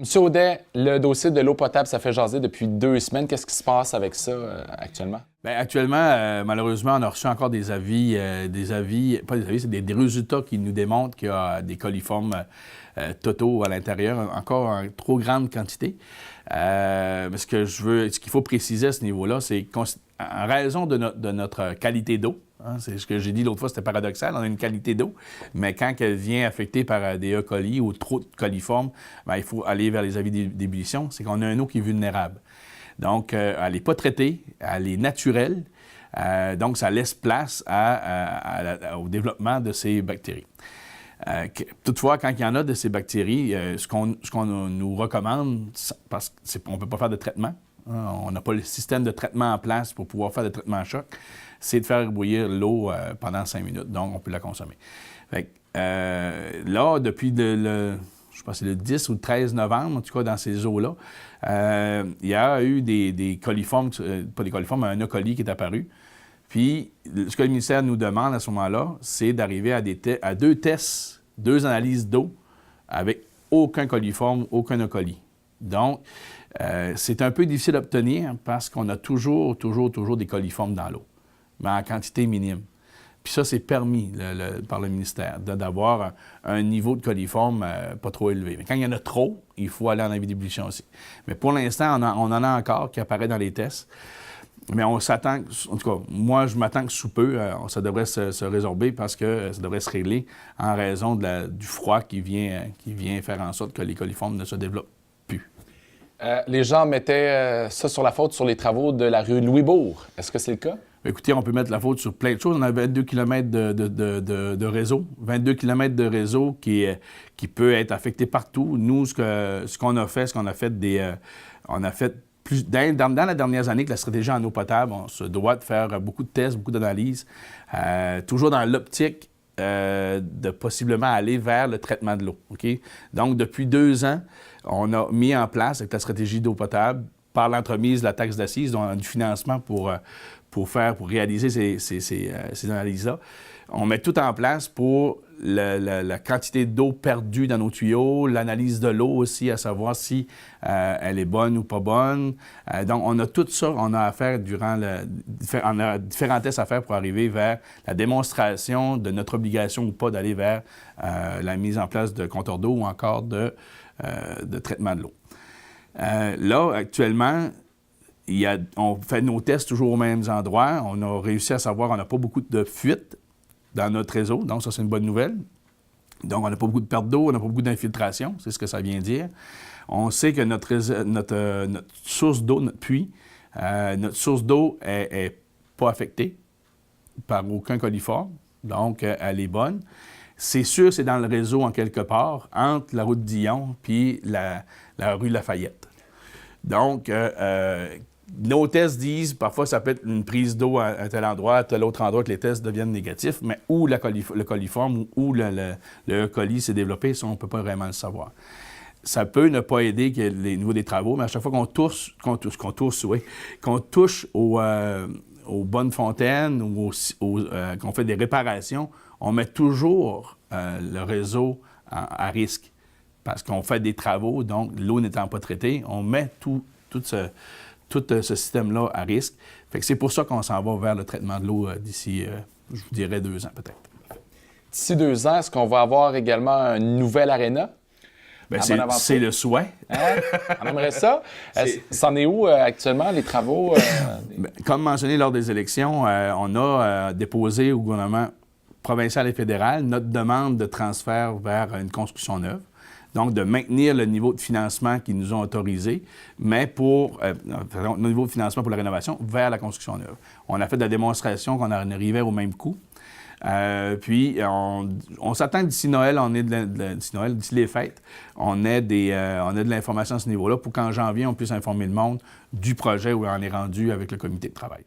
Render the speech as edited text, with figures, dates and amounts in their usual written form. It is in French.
Monsieur Audet, le dossier de l'eau potable, ça fait jaser depuis 2 semaines. Qu'est-ce qui se passe avec ça actuellement? Bien, actuellement, malheureusement, on a reçu encore des avis, pas des avis, c'est des résultats qui nous démontrent qu'il y a des coliformes totaux à l'intérieur, encore en trop grande quantité. Mais ce qu'il faut préciser à ce niveau-là, c'est qu'en raison de notre qualité d'eau, hein, c'est ce que j'ai dit l'autre fois, c'était paradoxal, on a une qualité d'eau, mais quand elle vient affectée par des E. coli ou trop de coliformes, bien, il faut aller vers les avis d'ébullition, c'est qu'on a une eau qui est vulnérable. Donc, elle n'est pas traitée, elle est naturelle, donc ça laisse place au développement de ces bactéries. Toutefois, quand il y en a de ces bactéries, ce qu'on nous recommande, parce qu'on ne peut pas faire de traitement, hein, on n'a pas le système de traitement en place pour pouvoir faire des traitements à choc, c'est de faire bouillir l'eau pendant 5 minutes, donc on peut la consommer. Fait que, là, depuis je pense que c'est le 10 ou le 13 novembre, en tout cas dans ces eaux-là, il y a eu des coliformes, pas des coliformes, mais un E. coli qui est apparu. Puis, ce que le ministère nous demande à ce moment-là, c'est d'arriver à 2 tests, 2 analyses d'eau avec aucun coliforme, aucun E. coli. Donc, c'est un peu difficile à obtenir parce qu'on a toujours des coliformes dans l'eau, mais en quantité minime. Puis ça, c'est permis par le ministère d'avoir un niveau de coliforme pas trop élevé. Mais quand il y en a trop, il faut aller en avis d'ébullition aussi. Mais pour l'instant, on en a encore qui apparaît dans les tests. Mais on s'attend, en tout cas, moi, je m'attends que sous peu, ça devrait se résorber parce que ça devrait se régler en raison du froid qui vient faire en sorte que les coliformes ne se développent plus. Les gens mettaient ça sur la faute sur les travaux de la rue Louisbourg. Est-ce que c'est le cas? Écoutez, on peut mettre la faute sur plein de choses. On a 22 km de réseau. 22 km de réseau qui peut être affecté partout. Nous, ce qu'on a fait, on a fait plus, dans les dernières années que la stratégie en eau potable, on se doit de faire beaucoup de tests, beaucoup d'analyses, toujours dans l'optique de possiblement aller vers le traitement de l'eau. Okay? Donc, depuis 2 ans, on a mis en place, avec la stratégie d'eau potable, par l'entremise de la taxe d'assises, donc du financement pour réaliser ces analyses-là. On met tout en place pour la quantité d'eau perdue dans nos tuyaux, l'analyse de l'eau aussi, à savoir si elle est bonne ou pas bonne. Donc, on a tout ça, on a à faire on a différents tests à faire pour arriver vers la démonstration de notre obligation ou pas d'aller vers la mise en place de compteurs d'eau ou encore de traitement de l'eau. Là, actuellement, on fait nos tests toujours aux mêmes endroits. On a réussi à savoir qu'on n'a pas beaucoup de fuites dans notre réseau. Donc, ça, c'est une bonne nouvelle. Donc, on n'a pas beaucoup de perte d'eau, on n'a pas beaucoup d'infiltration. C'est ce que ça vient dire. On sait que notre source d'eau, notre puits, notre source d'eau est pas affectée par aucun coliforme. Donc, elle est bonne. C'est sûr, c'est dans le réseau en quelque part, entre la route Dillon puis la rue Lafayette. Donc, nos tests disent, parfois, ça peut être une prise d'eau à tel endroit, à tel autre endroit que les tests deviennent négatifs, mais où le coliforme ou le E. coli s'est développé, ça, on ne peut pas vraiment le savoir. Ça peut ne pas aider les niveaux des travaux, mais à chaque fois qu'on touche aux bonnes fontaines ou qu'on fait des réparations, on met toujours le réseau à risque parce qu'on fait des travaux, donc l'eau n'étant pas traitée, on met tout ce système-là à risque. Fait que c'est pour ça qu'on s'en va vers le traitement de l'eau d'ici, je vous dirais, 2 ans peut-être. D'ici 2 ans, est-ce qu'on va avoir également une nouvelle aréna? Bien, c'est le souhait. Hein? On aimerait ça. C'en est où actuellement, les travaux? Comme mentionné lors des élections, on a déposé au gouvernement provincial et fédéral notre demande de transfert vers une construction neuve. Donc, de maintenir le niveau de financement qu'ils nous ont autorisé, mais le niveau de financement pour la rénovation vers la construction neuve. On a fait de la démonstration qu'on arrivait au même coût. Puis, on s'attend d'ici Noël, d'ici les fêtes, on a de l'information à ce niveau-là pour qu'en janvier, on puisse informer le monde du projet où on est rendu avec le comité de travail.